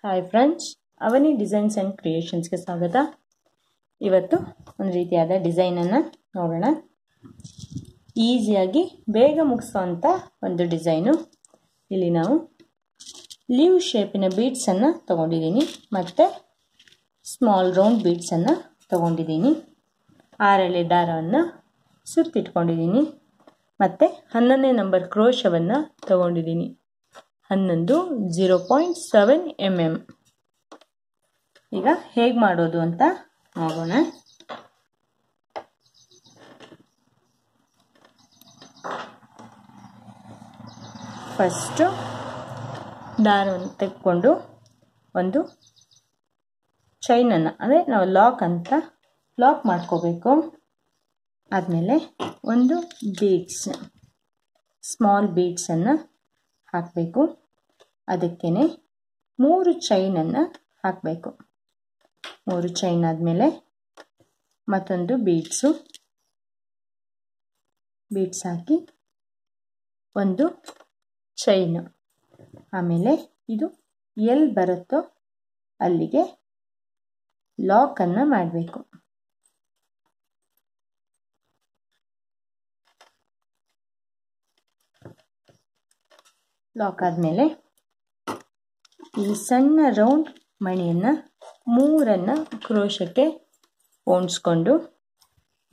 Hi friends, Avani designs and ಕ್ರಿಯೇಷನ್ಸ್ಗೆ ಸ್ವಾಗತ. ಇವತ್ತು ಒಂದು ರೀತಿಯಾದ ಡಿಸೈನನ್ನು ನೋಡೋಣ. ಈಸಿಯಾಗಿ ಬೇಗ ಮುಗಿಸೋವಂಥ ಒಂದು ಡಿಸೈನು. ಇಲ್ಲಿ ನಾವು ಲೀವ್ ಶೇಪಿನ ಬೀಡ್ಸನ್ನು ತೊಗೊಂಡಿದ್ದೀನಿ ಮತ್ತು ಸ್ಮಾಲ್ ರೌಂಡ್ ಬೀಡ್ಸನ್ನು ತೊಗೊಂಡಿದ್ದೀನಿ. 6 ಎಳೆ ದಾರವನ್ನು ಸುತ್ತಿಟ್ಕೊಂಡಿದ್ದೀನಿ ಮತ್ತು 11ನೇ ನಂಬರ್ ಕ್ರೋಶವನ್ನು ತೊಗೊಂಡಿದ್ದೀನಿ. 11 0.7 mm. ಈಗ ಹೇಗೆ ಮಾಡೋದು ಅಂತ ನೋಡೋಣ. ಫಸ್ಟು ದಾರವನ್ನು ತೆಗೆದುಕೊಂಡು ಒಂದು ಚೈನನ್ನು, ಅಂದರೆ ನಾವು ಲಾಕ್ ಮಾಡ್ಕೋಬೇಕು. ಆದಮೇಲೆ ಒಂದು ಬೀಡ್ಸ್, ಸ್ಮಾಲ್ ಬೀಡ್ಸನ್ನು ಹಾಕಬೇಕು. ಅದಕ್ಕೇ 3 ಚೈನನ್ನು ಹಾಕಬೇಕು. 3 ಚೈನ್ ಆದಮೇಲೆ ಮತ್ತೊಂದು ಬೀಡ್ಸ್ ಹಾಕಿ ಒಂದು ಚೈನ್, ಆಮೇಲೆ ಇದು ಎಲ್ಲಿ ಬರುತ್ತೋ ಅಲ್ಲಿಗೆ ಲಾಕನ್ನು ಮಾಡಬೇಕು. ಲಾಕ್ ಆದಮೇಲೆ ಈ ಸಣ್ಣ ರೌಂಡ್ ಮಣಿಯನ್ನು 3 ಕ್ರೋಶಕ್ಕೆ ಪೋಣಿಸ್ಕೊಂಡು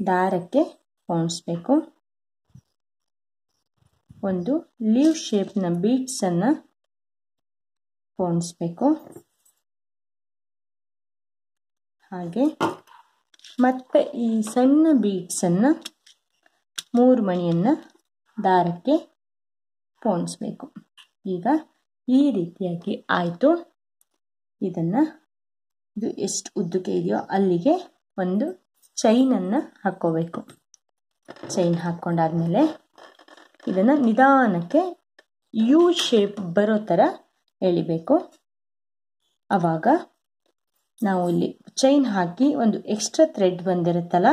ದಾರಕ್ಕೆ ಪೋಣಿಸ್ಬೇಕು. ಒಂದು ಲೀವ್ ಶೇಪ್ನ ಬೀಡ್ಸನ್ನು ಪೋಣಿಸ್ಬೇಕು. ಹಾಗೆ ಮತ್ತೆ ಈ ಸಣ್ಣ ಬೀಡ್ಸನ್ನು 3 ಮಣಿಯನ್ನು ದಾರಕ್ಕೆ ಪೋಣಿಸ್ಬೇಕು. ಈಗ ಈ ರೀತಿಯಾಗಿ ಆಯಿತು. ಇದು ಎಷ್ಟು ಉದ್ದಕ್ಕೆ ಇದೆಯೋ ಅಲ್ಲಿಗೆ ಒಂದು ಚೈನನ್ನು ಹಾಕ್ಕೋಬೇಕು. ಚೈನ್ ಹಾಕ್ಕೊಂಡಾದ್ಮೇಲೆ ಇದನ್ನು ನಿಧಾನಕ್ಕೆ ಯು ಶೇಪ್ ಬರೋ ಥರ ಎಳಿಬೇಕು. ಆವಾಗ ನಾವು ಇಲ್ಲಿ ಚೈನ್ ಹಾಕಿ ಒಂದು ಎಕ್ಸ್ಟ್ರಾ ಥ್ರೆಡ್ ಬಂದಿರುತ್ತಲ್ಲ,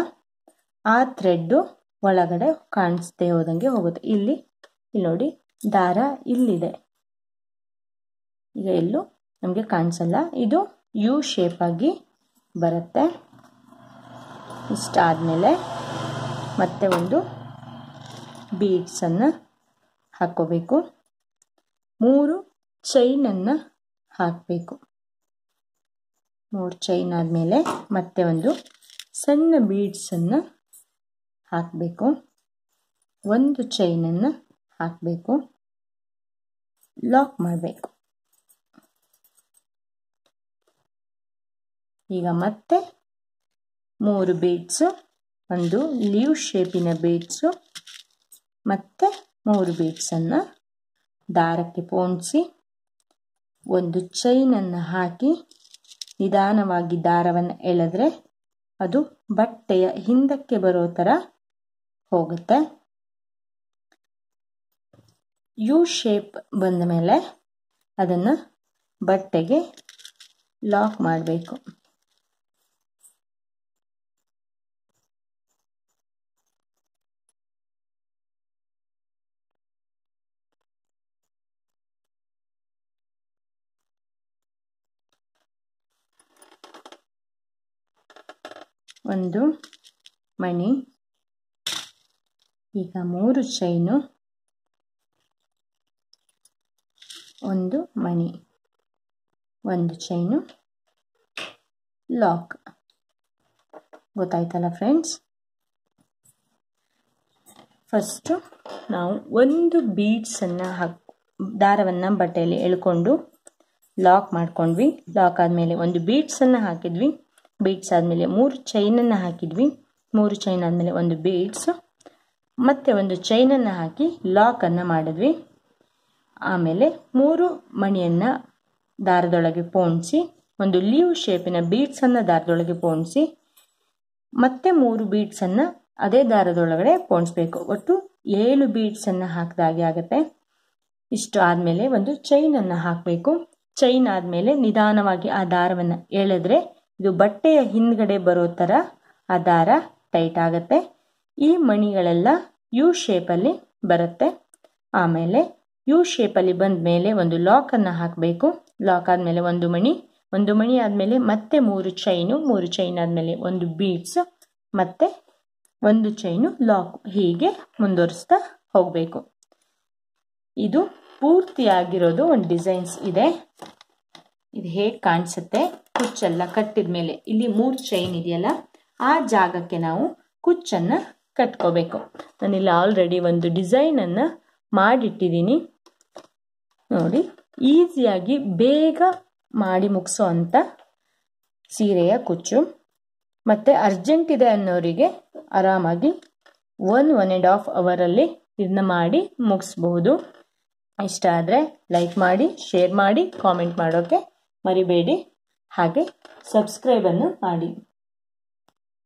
ಆ ಥ್ರೆಡ್ಡು ಒಳಗಡೆ ಕಾಣಿಸ್ದೇ ಹೋದಂಗೆ ಹೋಗುತ್ತೆ. ಇಲ್ಲಿ ನೋಡಿ, ದಾರ ಇಲ್ಲಿದೆ, ಈಗ ಎಲ್ಲೂ ನಮಗೆ ಕಾಣಿಸಲ್ಲ. ಇದು ಯು ಶೇಪ್ ಆಗಿ ಬರುತ್ತೆ. ಇಷ್ಟಾದಮೇಲೆ ಮತ್ತೆ ಒಂದು ಬೀಡ್ಸನ್ನು ಹಾಕ್ಕೋಬೇಕು. 3 ಚೈನನ್ನು ಹಾಕಬೇಕು. 3 ಚೈನ್ ಆದಮೇಲೆ ಮತ್ತೆ ಒಂದು ಸಣ್ಣ ಬೀಡ್ಸನ್ನು ಹಾಕಬೇಕು. 1 ಚೈನನ್ನು ಹಾಕಬೇಕು. ಲಾಕ್ ಮಾಡಬೇಕು. ಈಗ ಮತ್ತೆ 3 ಬೀಡ್ಸು, ಒಂದು ಲೀವ್ ಶೇಪಿನ ಬೀಡ್ಸು ಮತ್ತು 3 ಬೀಡ್ಸನ್ನು ದಾರಕ್ಕೆ ಪೋಣಿಸಿ ಒಂದು ಚೈನನ್ನು ಹಾಕಿ ನಿಧಾನವಾಗಿ ದಾರವನ್ನು ಎಳೆದ್ರೆ ಅದು ಬಟ್ಟೆಯ ಹಿಂದಕ್ಕೆ ಬರೋ ಥರ ಹೋಗುತ್ತೆ. ಯು ಶೇಪ್ ಬಂದ ಮೇಲೆ ಅದನ್ನು ಬಟ್ಟೆಗೆ ಲಾಕ್ ಮಾಡಬೇಕು. ಒಂದು ಮಣಿ, ಈಗ 3 ಚೈನು, 1 ಮಣಿ, 1 ಚೈನು, ಲಾಕ್. ಗೊತ್ತಾಯ್ತಲ್ಲ ಫ್ರೆಂಡ್ಸ್? ಫಸ್ಟು ನಾವು ಒಂದು ಬೀಡ್ಸನ್ನು ದಾರವನ್ನು ಬಟ್ಟೆಯಲ್ಲಿ ಎಳ್ಕೊಂಡು ಲಾಕ್ ಮಾಡ್ಕೊಂಡ್ವಿ. ಲಾಕ್ ಆದಮೇಲೆ ಒಂದು ಬೀಡ್ಸನ್ನು ಹಾಕಿದ್ವಿ. ಬೀಡ್ಸ್ ಆದಮೇಲೆ 3 ಚೈನನ್ನು ಹಾಕಿದ್ವಿ. 3 ಚೈನ್ ಆದಮೇಲೆ ಒಂದು ಬೀಡ್ಸ್ ಮತ್ತು ಒಂದು ಚೈನನ್ನು ಹಾಕಿ ಲಾಕನ್ನು ಮಾಡಿದ್ವಿ. ಆಮೇಲೆ 3 ಮಣಿಯನ್ನು ದಾರದೊಳಗೆ ಪೋಣಿಸಿ ಒಂದು ಲೀವ್ ಶೇಪಿನ ಬೀಡ್ಸನ್ನು ದಾರದೊಳಗೆ ಪೋಣಿಸಿ ಮತ್ತೆ 3 ಬೀಡ್ಸನ್ನು ಅದೇ ದಾರದೊಳಗಡೆ ಪೋಣಿಸ್ಬೇಕು. ಒಟ್ಟು 7 ಬೀಡ್ಸನ್ನು ಹಾಕಿದಾಗೆ ಆಗುತ್ತೆ. ಇಷ್ಟು ಆದಮೇಲೆ ಒಂದು ಚೈನನ್ನು ಹಾಕಬೇಕು. ಚೈನ್ ಆದಮೇಲೆ ನಿಧಾನವಾಗಿ ಆ ದಾರವನ್ನು ಎಳೆದ್ರೆ ಇದು ಬಟ್ಟೆಯ ಹಿಂದ್ಗಡೆ ಬರೋ ಥರ ಆ ದಾರ ಟೈಟ್ ಆಗುತ್ತೆ. ಈ ಮಣಿಗಳೆಲ್ಲ ಯು ಶೇಪಲ್ಲಿ ಬರುತ್ತೆ. ಆಮೇಲೆ ಯು ಶೇಪಲ್ಲಿ ಬಂದ ಮೇಲೆ ಒಂದು ಲಾಕನ್ನು ಹಾಕಬೇಕು. ಲಾಕ್ ಆದಮೇಲೆ ಒಂದು ಮಣಿ ಆದಮೇಲೆ ಮತ್ತೆ 3 ಚೈನು, 3 ಚೈನ್ ಆದಮೇಲೆ ಒಂದು ಬೀಡ್ಸ್, ಮತ್ತೆ ಒಂದು ಚೈನು ಲಾಕ್, ಹೀಗೆ ಮುಂದುವರಿಸ್ತಾ ಹೋಗಬೇಕು. ಇದು ಪೂರ್ತಿಯಾಗಿರೋದು ಒಂದು ಡಿಸೈನ್ಸ್ ಇದೆ. ಇದು ಹೇಗೆ ಕಾಣಿಸುತ್ತೆ, ಕುಚ್ಚೆಲ್ಲ ಕಟ್ಟಿದ ಮೇಲೆ ಇಲ್ಲಿ 3 ಚೈನ್ ಇದೆಯಲ್ಲ, ಆ ಜಾಗಕ್ಕೆ ನಾವು ಕುಚ್ಚನ್ನು ಕಟ್ಕೋಬೇಕು. ನಾನಿಲ್ಲಿ ಆಲ್ರೆಡಿ ಒಂದು ಡಿಸೈನನ್ನು ಮಾಡಿಟ್ಟಿದ್ದೀನಿ ನೋಡಿ. ಈಸಿಯಾಗಿ ಬೇಗ ಮಾಡಿ ಮುಗಿಸೋ ಅಂಥ ಸೀರೆಯ ಕುಚ್ಚು. ಮತ್ತು ಅರ್ಜೆಂಟ್ ಇದೆ ಅನ್ನೋರಿಗೆ ಆರಾಮಾಗಿ 1-1.5 ಅವರಲ್ಲಿ ಇದನ್ನ ಮಾಡಿ ಮುಗಿಸ್ಬಹುದು. ಇಷ್ಟ ಆದರೆ ಲೈಕ್ ಮಾಡಿ, ಶೇರ್ ಮಾಡಿ, ಕಾಮೆಂಟ್ ಮಾಡೋಕ್ಕೆ ಮರಿಬೇಡಿ. ಹಾಗೆ ಸಬ್ಸ್ಕ್ರೈಬನ್ನು ಮಾಡಿ.